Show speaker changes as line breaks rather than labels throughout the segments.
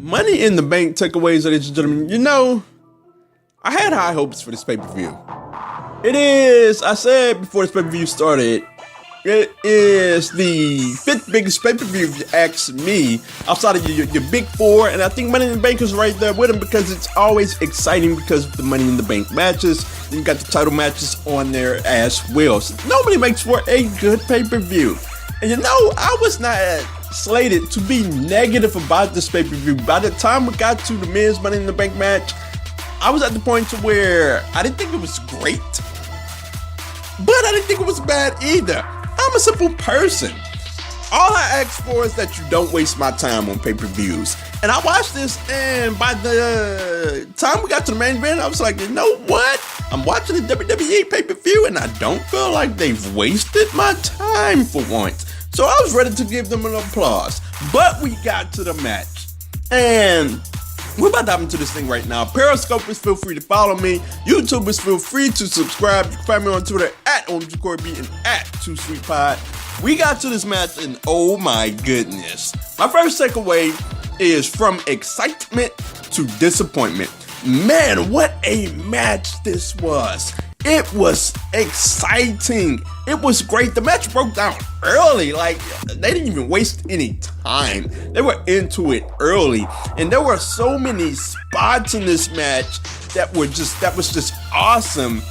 Money in the Bank takeaways, ladies and gentlemen. You know, I had high hopes for this pay-per-view. It is, I said before this pay-per-view started, it is the fifth biggest pay-per-view if you ask me, outside of your big four, and I think Money in the Bank is right there with them because it's always exciting because of the Money in the Bank matches. You got the title matches on there as well. So nobody makes for a good pay-per-view. And you know, I was not slated to be negative about this pay-per-view. By the time we got to the men's Money in the Bank match, I was at the point to where I didn't think it was great, but I didn't think it was bad either. I'm a simple person. All I ask for is that you don't waste my time on pay-per-views. And I watched this, and by the time we got to the main event, I was like, you know what? I'm watching the WWE pay-per-view, and I don't feel like they've wasted my time for once. So I was ready to give them an applause. But we got to the match, and we're about to hop into this thing right now. Periscopers, feel free to follow me. YouTubers, feel free to subscribe. You can find me on Twitter at OMGCoreyB and at 2SweetPod. We got to this match, and oh my goodness. My first takeaway is from excitement to disappointment. Man, what a match this was. It was exciting. It was great. The match broke down early. Like, they didn't even waste any time. They were into it early. And there were so many spots in this match that was just awesome.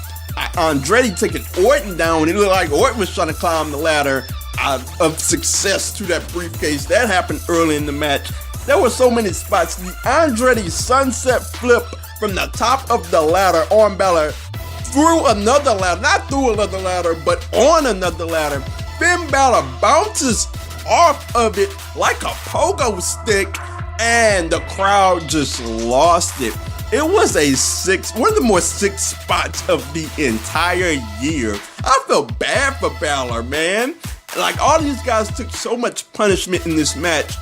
Andretti taking Orton down. It looked like Orton was trying to climb the ladder of success to that briefcase. That happened early in the match. There were so many spots. The Andretti sunset flip from the top of the ladder on Balor through another ladder, not through another ladder, but on another ladder. Finn Balor bounces off of it like a pogo stick, and the crowd just lost it. It was one of the more sick spots of the entire year. I felt bad for Balor, man. Like, all these guys took so much punishment in this match.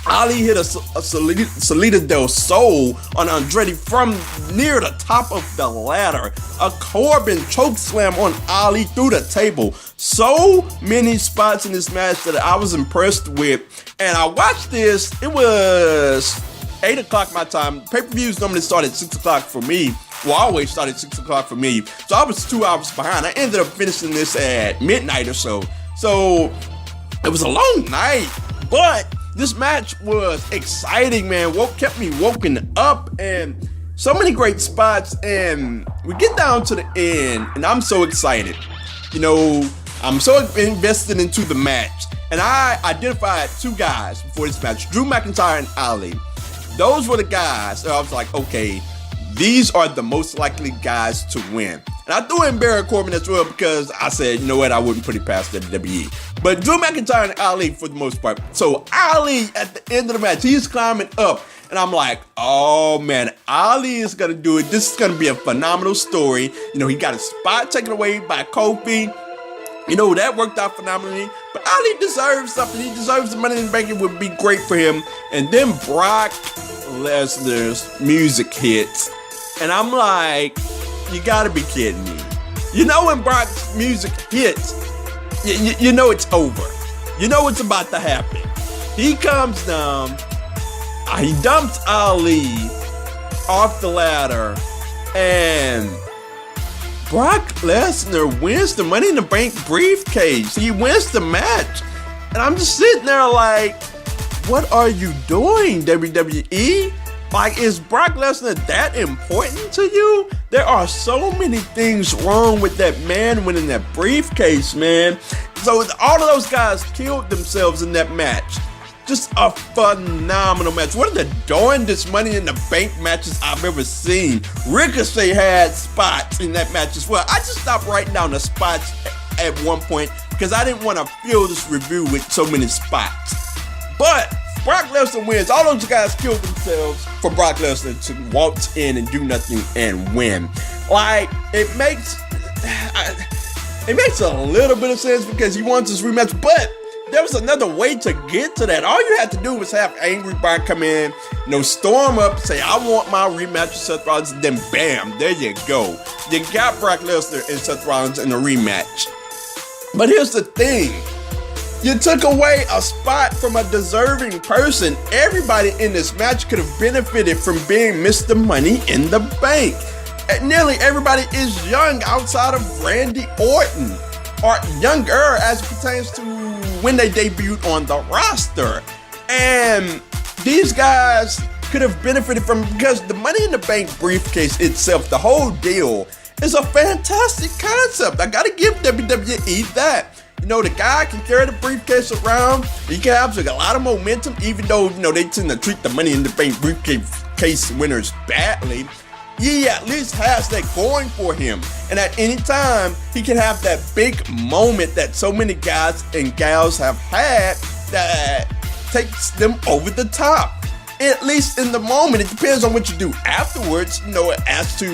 Ali hit a Salida del Sol on Andretti from near the top of the ladder. A Corbin chokeslam on Ali through the table. So many spots in this match that I was impressed with. And I watched this. It was 8 o'clock my time. Pay-per-views normally start at 6 o'clock for me. Well, I always start at 6 o'clock for me. So I was 2 hours behind. I ended up finishing this at midnight or so. So it was a long night, but this match was exciting, man. Kept me woken up, and so many great spots. And we get down to the end, and I'm so excited. You know, I'm so invested into the match. And I identified two guys before this match, Drew McIntyre and Ali. Those were the guys that I was like, okay, these are the most likely guys to win. And I threw in Baron Corbin as well because I said, you know what, I wouldn't put it past WWE. But Drew McIntyre and Ali for the most part. So Ali, at the end of the match, he's climbing up. And I'm like, oh man, Ali is going to do it. This is going to be a phenomenal story. You know, he got his spot taken away by Kofi. You know, that worked out phenomenally. But Ali deserves something. He deserves the Money in the Bank. It would be great for him. And then Brock Lesnar's music hits. And I'm like, you gotta be kidding me. You know, when Brock's music hits, you know it's over. You know what's about to happen. He comes down, he dumps Ali off the ladder, and Brock Lesnar wins the Money in the Bank briefcase. He wins the match. And I'm just sitting there like, what are you doing, WWE? Like, is Brock Lesnar that important to you? There are so many things wrong with that man winning that briefcase, man. So all of those guys killed themselves in that match. Just a phenomenal match. One of the darndest Money in the Bank matches I've ever seen. Ricochet had spots in that match as well. I just stopped writing down the spots at one point because I didn't want to fill this review with so many spots. But Brock Lesnar wins. All those guys killed themselves for Brock Lesnar to waltz in and do nothing and win. Like, it makes a little bit of sense because he wants his rematch, but there was another way to get to that. All you had to do was have Angry Brock come in, you know, storm up, say, I want my rematch with Seth Rollins, and then bam, there you go. You got Brock Lesnar and Seth Rollins in a rematch. But here's the thing. You took away a spot from a deserving person. Everybody in this match could have benefited from being Mr. Money in the Bank. And nearly everybody is young outside of Randy Orton, or younger as it pertains to when they debuted on the roster. And these guys could have benefited from, because the Money in the Bank briefcase itself, the whole deal, is a fantastic concept. I gotta give WWE that. You know, the guy can carry the briefcase around. He can have a lot of momentum, even though, you know, they tend to treat the Money in the Bank briefcase winners badly. He at least has that going for him. And at any time, he can have that big moment that so many guys and gals have had that takes them over the top. At least in the moment. It depends on what you do afterwards, you know, as to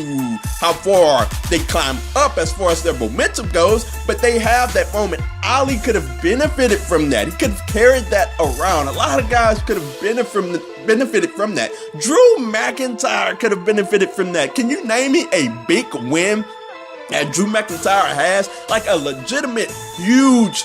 how far they climb up as far as their momentum goes. But they have that moment. Ali could have benefited from that. He could have carried that around. A lot of guys could have benefited from that. Drew McIntyre could have benefited from that. Can you name me a big win that Drew McIntyre has? Like a legitimate huge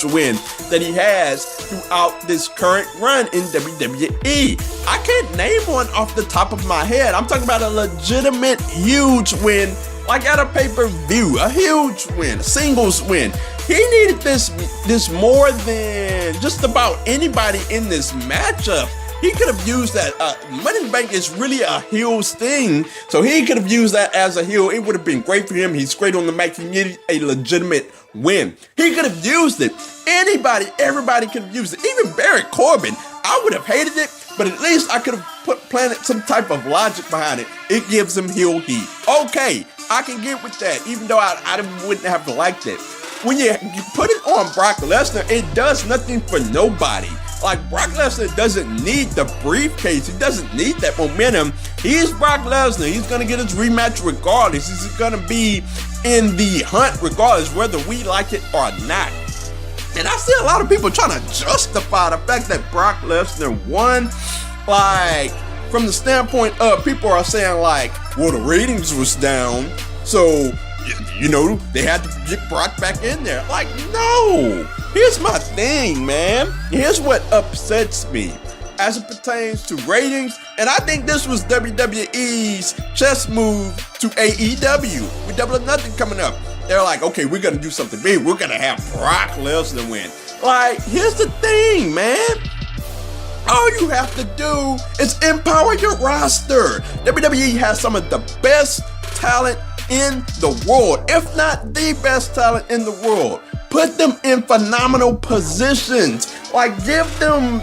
win that he has throughout this current run in WWE. I can't name one off the top of my head. I'm talking about a legitimate huge win, like at a pay-per-view, a huge win, a singles win. He needed this more than just about anybody in this matchup. He could have used that. Money in the Bank is really a heel's thing, so he could have used that as a heel. It would have been great for him. He's great on the mic. He needed a legitimate win. He could have used it. Everybody could have used it. Even Baron Corbin. I would have hated it, but at least I could have planted some type of logic behind it. It gives him heel heat. Okay, I can get with that, even though I wouldn't have liked it. When you put it on Brock Lesnar, it does nothing for nobody. Like, Brock Lesnar doesn't need the briefcase. He doesn't need that momentum. He's Brock Lesnar. He's going to get his rematch regardless. He's going to be in the hunt regardless, whether we like it or not. And I see a lot of people trying to justify the fact that Brock Lesnar won. Like, from the standpoint of people are saying, like, well, the ratings was down, so, you know, they had to get Brock back in there. Like, no. Here's my thing, man. Here's what upsets me as it pertains to ratings. And I think this was WWE's chess move to AEW with Double or Nothing coming up. They're like, okay, we're going to do something big. We're going to have Brock Lesnar win. Like, here's the thing, man. All you have to do is empower your roster. WWE has some of the best talent in the world, if not the best talent in the world. Put them in phenomenal positions. Like, give them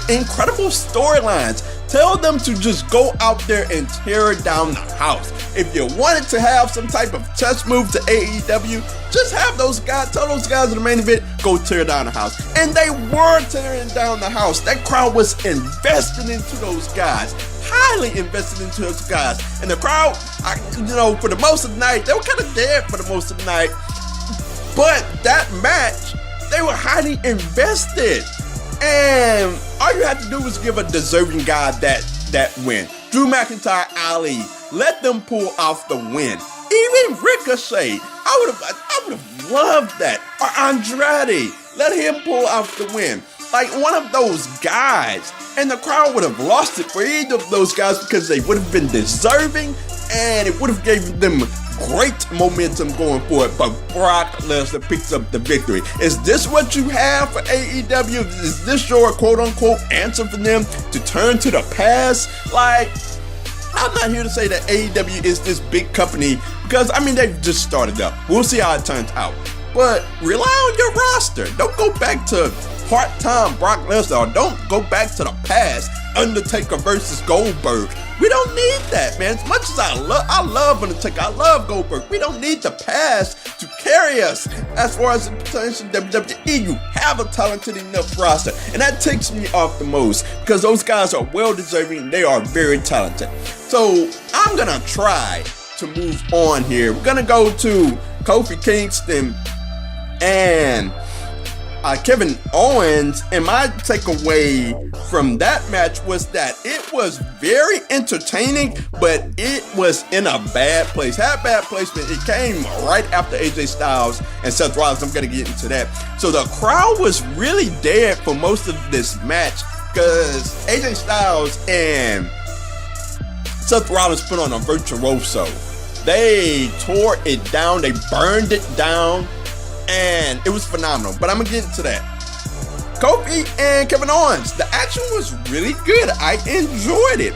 incredible storylines. Tell them to just go out there and tear down the house. If you wanted to have some type of chess move to AEW, just have those guys, tell those guys in the main event, go tear down the house. And they were tearing down the house. That crowd was invested into those guys. Highly invested into those guys. And the crowd, for the most of the night, they were kind of dead for the most of the night. But that match, they were highly invested. And all you had to do was give a deserving guy that win. Drew McIntyre, Ali, let them pull off the win. Even Ricochet, I would have loved that. Or Andrade, let him pull off the win. Like one of those guys. And the crowd would have lost it for either of those guys because they would have been deserving and it would have given them great momentum going forward. But Brock Lesnar picks up the victory. Is this what you have for AEW? Is this your quote-unquote answer for them to turn to the past? Like, I'm not here to say that AEW is this big company because, they've just started up. We'll see how it turns out. But rely on your roster. Don't go back to part-time Brock Lesnar. Or don't go back to the past, Undertaker versus Goldberg. We don't need that, man. As much as I love Undertaker, I love Goldberg. We don't need the past to carry us as far as it pertains to WWE. You have a talented enough roster. And that takes me off the most because those guys are well-deserving and they are very talented. So I'm going to try to move on here. We're going to go to Kofi Kingston and Kevin Owens, and my takeaway from that match was that it was very entertaining, but it was in a bad place. Had bad placement. It came right after AJ Styles and Seth Rollins. I'm going to get into that. So the crowd was really dead for most of this match because AJ Styles and Seth Rollins put on a virtuoso. They tore it down. They burned it down. And it was phenomenal. But I'm going to get into that. Kofi and Kevin Owens. The action was really good. I enjoyed it.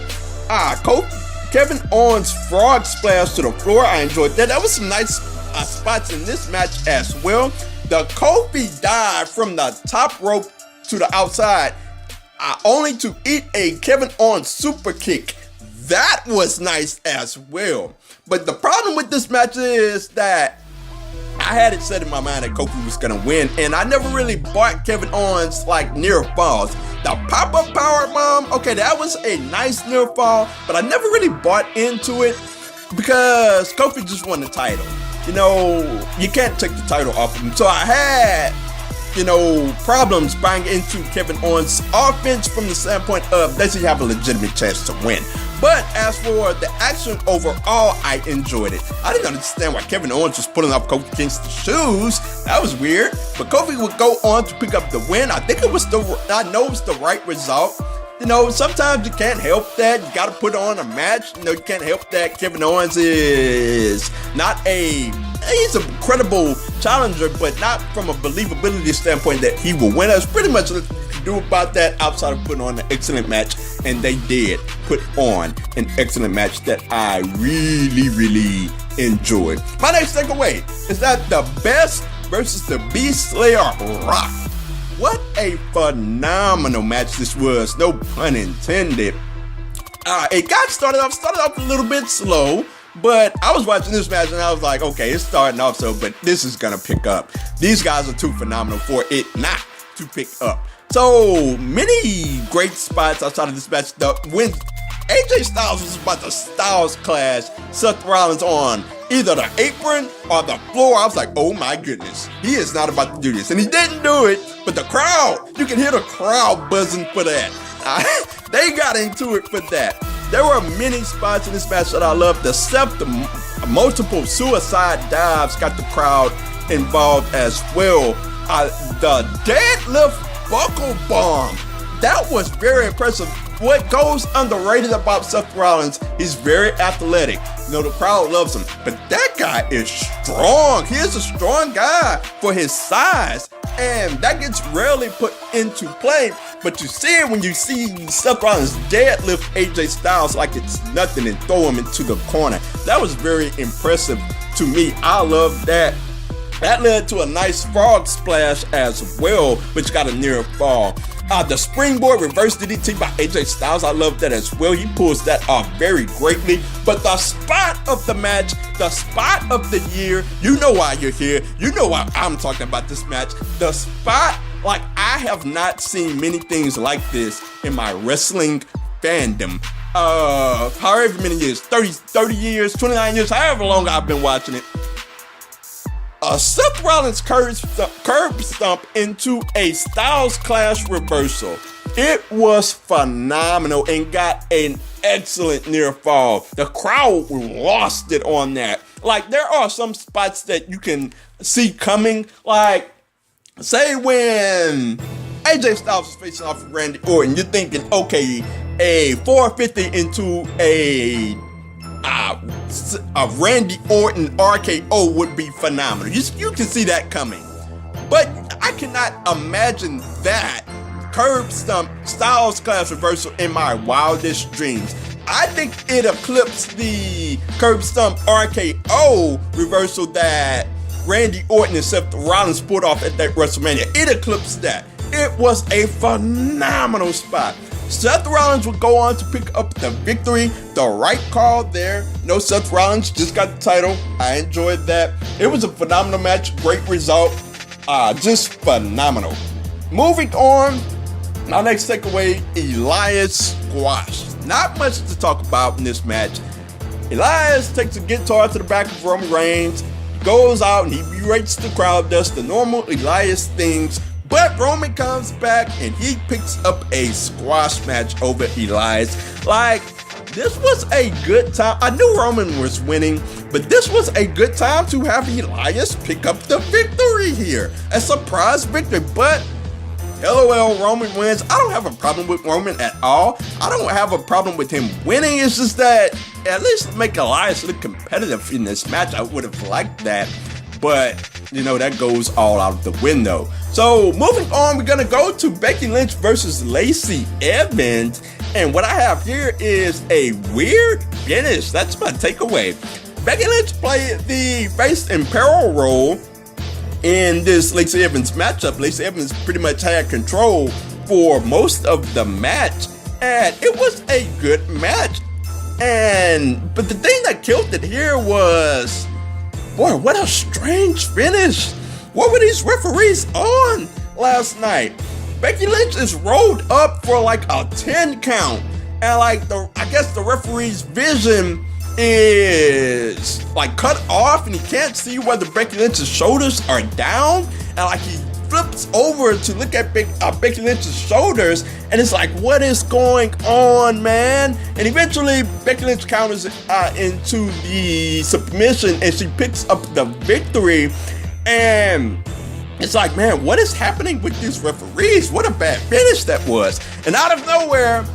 Kevin Owens' frog splash to the floor. I enjoyed that. That was some nice spots in this match as well. The Kofi dive from the top rope to the outside. Only to eat a Kevin Owens super kick. That was nice as well. But the problem with this match is that I had it set in my mind that Kofi was going to win, and I never really bought Kevin Owens like near falls. The pop-up power bomb, okay, that was a nice near fall, but I never really bought into it because Kofi just won the title. You know, you can't take the title off of him. So I had, problems buying into Kevin Owens' offense from the standpoint of does he have a legitimate chance to win? But as for the action overall, I enjoyed it. I didn't understand why Kevin Owens was pulling off Kofi Kingston's shoes. That was weird. But Kofi would go on to pick up the win. I know it was the right result. Sometimes you can't help that. You got to put on a match. You can't help that. Kevin Owens is he's a credible challenger, but not from a believability standpoint that he will win. That's pretty much what you can do about that outside of putting on an excellent match. And they did put on an excellent match that I really, really enjoyed. My next takeaway is that the Best versus the Beast Slayer Rock. What a phenomenal match this was, no pun intended. It got started off a little bit slow, but I was watching this match and I was like, okay, it's starting off but this is gonna pick up. These guys are too phenomenal for it not to pick up. So many great spots outside of this match. When AJ Styles was about to Styles clash Seth Rollins on either the apron or the floor, I was like, oh my goodness, he is not about to do this. And he didn't do it, but the crowd, you can hear the crowd buzzing for that. They got into it for that. There were many spots in this match that I loved. The multiple suicide dives got the crowd involved as well. The deadlift buckle bomb, that was very impressive. What goes underrated about Seth Rollins, he's very athletic. The crowd loves him, but that guy is strong. He is a strong guy for his size, and that gets rarely put into play. But you see it when you see Seth Rollins deadlift AJ Styles like it's nothing and throw him into the corner. That was very impressive to me. I love that. That led to a nice frog splash as well, which got a near fall. The springboard reverse DDT by AJ Styles, I love that as well. He pulls that off very greatly. But the spot of the match, the spot of the year, you know why you're here. You know why I'm talking about this match. The spot, like I have not seen many things like this in my wrestling fandom. However many years, 30 years, 29 years, however long I've been watching it. Seth Rollins curb stomp into a Styles Clash reversal. It was phenomenal and got an excellent near fall. The crowd lost it on that. Like, there are some spots that you can see coming. Like, say when AJ Styles was facing off with Randy Orton, you're thinking, okay, a 450 into a Randy Orton RKO would be phenomenal. You can see that coming. But I cannot imagine that curb stomp Styles Clash reversal in my wildest dreams. I think it eclipsed the curb stomp RKO reversal that Randy Orton and Seth Rollins pulled off at that WrestleMania. It eclipsed that. It was a phenomenal spot. Seth Rollins would go on to pick up the victory. The right call there. No, Seth Rollins just got the title. I enjoyed that. It was a phenomenal match. Great result. Just phenomenal. Moving on. My next takeaway, Elias squash. Not much to talk about in this match. Elias takes a guitar to the back of Roman Reigns, goes out and he berates the crowd, does the normal Elias things, But Roman comes back and he picks up a squash match over Elias. Like, this was a good time. I knew Roman was winning, but this was a good time to have Elias pick up the victory here. A surprise victory, but LOL, Roman wins. I don't have a problem with Roman at all. I don't have a problem with him winning. It's just that at least make Elias look competitive in this match. I would have liked that, but you know, that goes all out of the window. So moving on, we're gonna go to Becky Lynch versus Lacey Evans. And what I have here is a weird finish. That's my takeaway. Becky Lynch played the face and peril role in this Lacey Evans matchup. Lacey Evans pretty much had control for most of the match, and it was a good match. But the thing that killed it here was, boy, what a strange finish. What were these referees on last night? Becky Lynch is rolled up for like a 10 count, and like I guess the referee's vision is like cut off and he can't see whether Becky Lynch's shoulders are down, and like he flips over to look at Becky Lynch's shoulders, and it's like, what is going on, man? And eventually Becky Lynch counters into the submission and she picks up the victory. And it's like, man, what is happening with these referees? What a bad finish that was. And out of nowhere,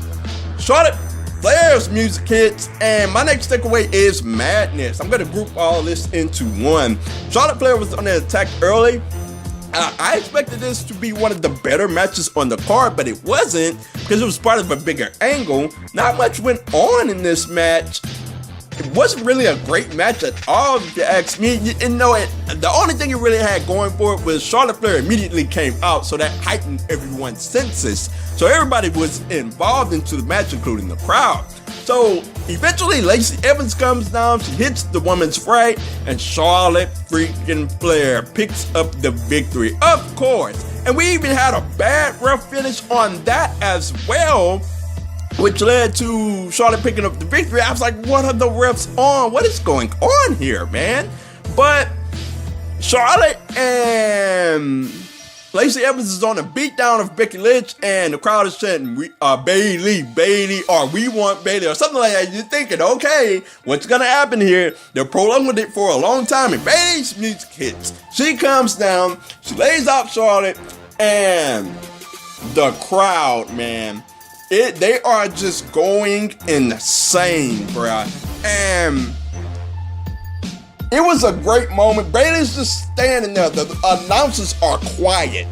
Charlotte Flair's music hits, and my next takeaway is madness. I'm going to group all this into one. Charlotte Flair was on the attack early. I expected this to be one of the better matches on the card, but it wasn't because it was part of a bigger angle. Not much went on in this match. It wasn't really a great match at all, if you ask me. You know, the only thing it really had going for it was Charlotte Flair immediately came out, so that heightened everyone's senses. So everybody was involved into the match, including the crowd. So eventually Lacey Evans comes down, she hits the woman's right, and Charlotte Freaking Flair picks up the victory, of course. And we even had a bad ref finish on that as well, which led to Charlotte picking up the victory. I was like, what are the refs on? What is going on here, man? But Charlotte and Lacey Evans is on a beatdown of Becky Lynch, and the crowd is chanting, Bayley, or we want Bayley, or something like that. You're thinking, okay, what's gonna happen here? They're prolonging it for a long time, and Bayley's music hits. She comes down, she lays out Charlotte, and the crowd, man, they are just going insane, bruh. And it was a great moment. Bayley's just standing there. The announcers are quiet.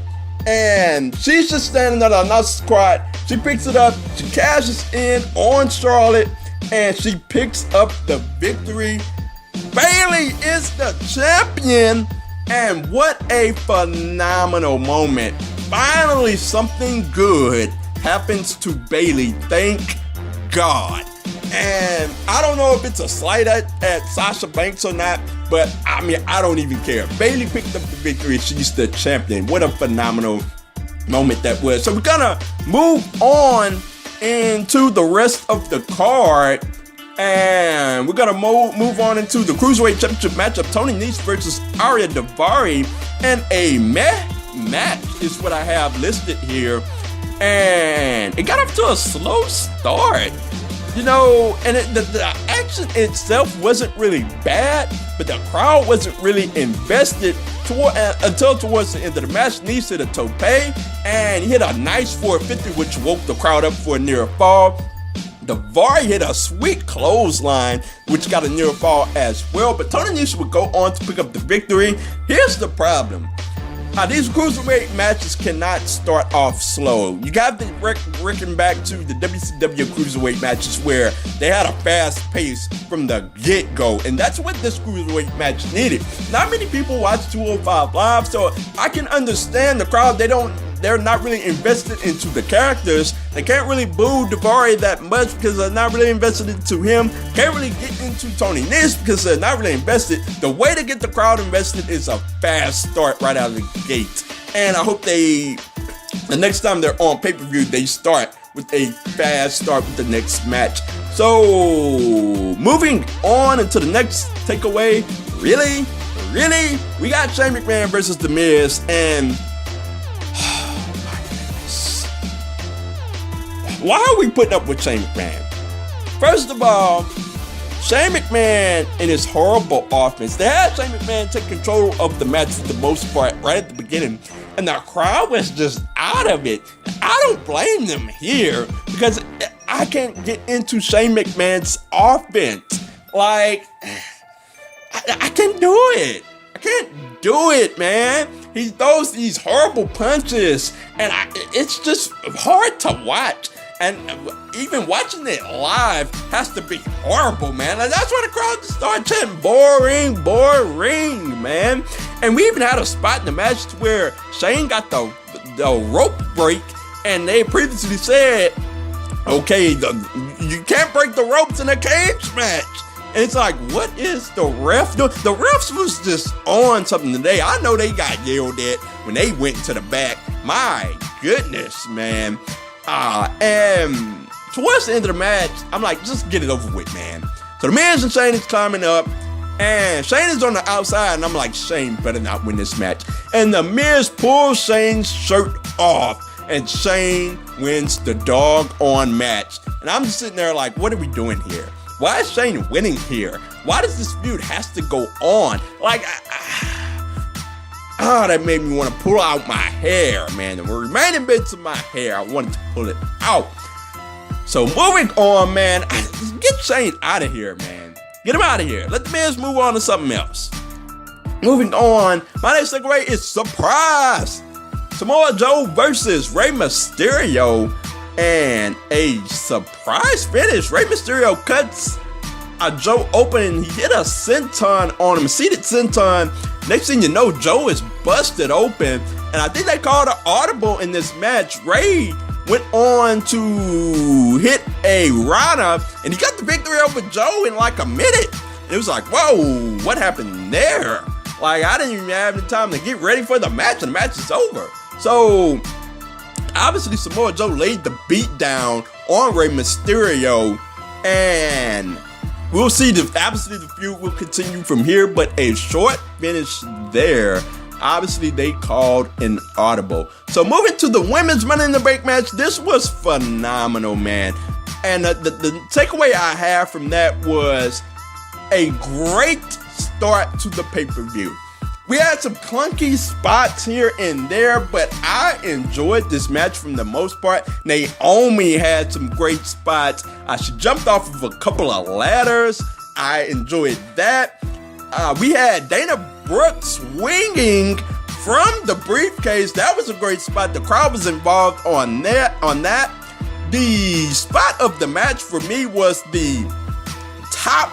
And she's just standing there. The announcers are quiet. She picks it up. She cashes in on Charlotte. And she picks up the victory. Bayley is the champion. And what a phenomenal moment. Finally, something good happens to Bayley. Thank God. And I don't know if it's a slight at Sasha Banks or not, but I mean, I don't even care. Bayley picked up the victory. She's the champion. What a phenomenal moment that was. So we're gonna move on into the rest of the card, and we're gonna move on into the Cruiserweight Championship matchup. Tony Nese versus Ariya Daivari, and a match is what I have listed here. And it got off to a slow start, you know, and the action itself wasn't really bad, but the crowd wasn't really invested until towards the end of the match. Nese hit a tope, and he hit a nice 450, which woke the crowd up for a near fall. Daivari hit a sweet clothesline, which got a near fall as well, but Tony Nese would go on to pick up the victory. Here's the problem. These cruiserweight matches cannot start off slow. You got to reckon back to the WCW cruiserweight matches where they had a fast pace from the get-go, and that's what this cruiserweight match needed. Not many people watch 205 Live, so I can understand the crowd. They're not really invested into the characters. They can't really boo Daivari that much because they're not really invested into him. Can't really get into Tony Nese because they're not really invested. The way to get the crowd invested is a fast start right out of the gate. And I hope the next time they're on pay-per-view, they start with a fast start with the next match. So, moving on into the next takeaway. Really? We got Shane McMahon versus The Miz, and why are we putting up with Shane McMahon? First of all, Shane McMahon and his horrible offense, they had Shane McMahon take control of the match for the most part right at the beginning, and the crowd was just out of it. I don't blame them here because I can't get into Shane McMahon's offense. Like, I can't do it. I can't do it, man. He throws these horrible punches, and it's just hard to watch. And even watching it live has to be horrible, man. Like, that's when the crowd just started chanting, boring, boring, man. And we even had a spot in the match where Shane got the rope break, and they previously said, okay, you can't break the ropes in a cage match. And it's like, what is the ref doing? The refs was just on something today. I know they got yelled at when they went to the back. My goodness, man. And towards the end of the match, I'm like, just get it over with, man. So the Miz and Shane is climbing up, and Shane is on the outside, and I'm like, Shane better not win this match. And the Miz pulls Shane's shirt off, and Shane wins the doggone match. And I'm just sitting there like, what are we doing here? Why is Shane winning here? Why does this feud has to go on? Like, that made me want to pull out my hair, man. The remaining bits of my hair, I wanted to pull it out. So moving on, man. Get Shane out of here, man. Get him out of here. Let the Miz move on to something else. Moving on, my next segue is Surprise! Samoa Joe versus Rey Mysterio. And a surprise finish. Rey Mysterio cuts Joe open, and he hit a senton on him, a seated senton. Next thing you know, Joe is busted open, and I think they called an audible in this match. Rey went on to hit a Rana, and he got the victory over Joe in like a minute. It was like, whoa, what happened there? Like, I didn't even have the time to get ready for the match, and the match is over. So, obviously, Samoa Joe laid the beat down on Rey Mysterio, and we'll see. Obviously, the feud will continue from here, but a short finish there. Obviously, they called an audible. So, moving to the women's Money in the Bank match, this was phenomenal, man. And the takeaway I have from that was a great start to the pay-per-view. We had some clunky spots here and there, but I enjoyed this match from the most part. Naomi had some great spots. She jumped off of a couple of ladders. I enjoyed that. We had Dana Brooke swinging from the briefcase. That was a great spot. The crowd was involved on that. The spot of the match for me was the top,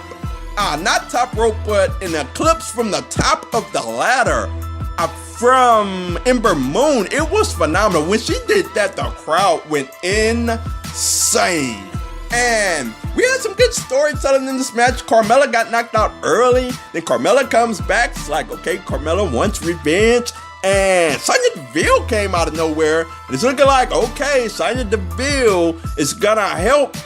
not top rope, but an eclipse from the top of the ladder from Ember Moon. It was phenomenal. When she did that, the crowd went insane. And we had some good storytelling in this match. Carmella got knocked out early. Then Carmella comes back. It's like, okay, Carmella wants revenge. And Sonya Deville came out of nowhere. And it's looking like, okay, Sonya Deville is gonna help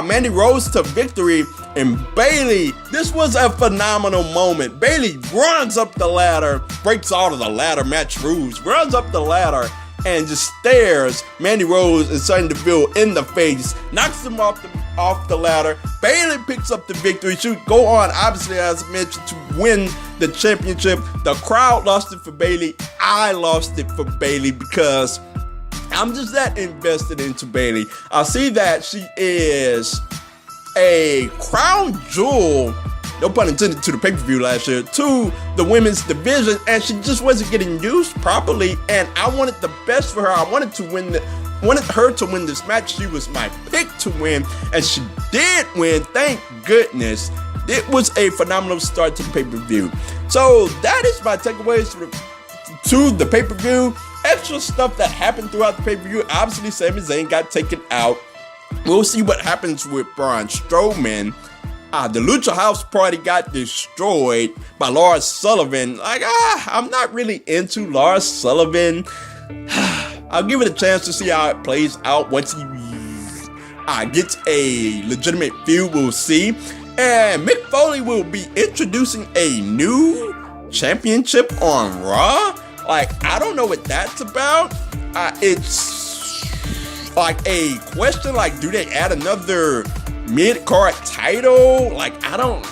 Mandy Rose to victory. And Bayley, this was a phenomenal moment. Bayley runs up the ladder, breaks all of the ladder match rules, runs up the ladder and just stares Mandy Rose and Sonya Deville in the face, knocks them off the ladder. Bayley picks up the victory. She would go on, obviously, as I mentioned, to win the championship. The crowd lost it for Bayley. I lost it for Bayley because I'm just that invested into Bayley. I see that she is a crown jewel, no pun intended, to the pay-per-view last year, to the women's division, and she just wasn't getting used properly, and I wanted the best for her. I wanted her to win this match. She was my pick to win, and she did win, thank goodness. It was a phenomenal start to the pay-per-view. So that is my takeaways to the pay-per-view. Extra stuff that happened throughout the pay-per-view. Obviously, Sami Zayn got taken out. We'll see what happens with Braun Strowman. The Lucha House Party got destroyed by Lars Sullivan. Like, I'm not really into Lars Sullivan. I'll give it a chance to see how it plays out once he gets a legitimate feud. We'll see. And Mick Foley will be introducing a new championship on Raw. Like, I don't know what that's about. like a question, like, do they add another mid-card title? Like, I don't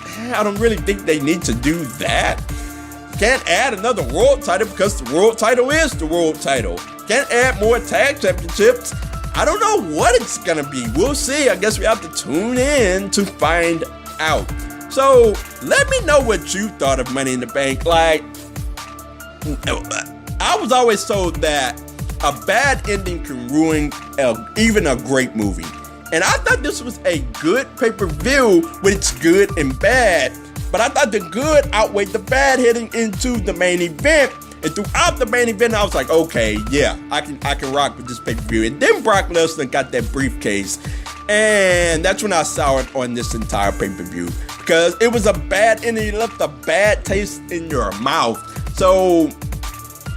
really think they need to do that. Can't add another world title because the world title is the world title. Can't add more tag championships. I don't know what it's gonna be. We'll see. I guess we have to tune in to find out. So let me know what you thought of Money in the Bank. Like, I was always told that a bad ending can ruin even a great movie. And I thought this was a good pay-per-view with its good and bad. But I thought the good outweighed the bad heading into the main event. And throughout the main event, I was like, okay, yeah, I can rock with this pay-per-view. And then Brock Lesnar got that briefcase. And that's when I soured on this entire pay-per-view. Because it was a bad ending. It left a bad taste in your mouth. So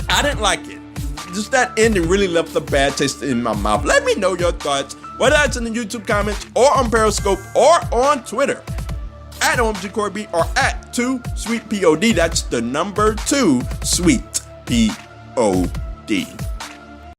I didn't like it. Just that ending really left a bad taste in my mouth. Let me know your thoughts, whether that's in the YouTube comments or on Periscope or on Twitter. At OMG Corby or at 2SweetPOD. That's the number 2 Sweet POD.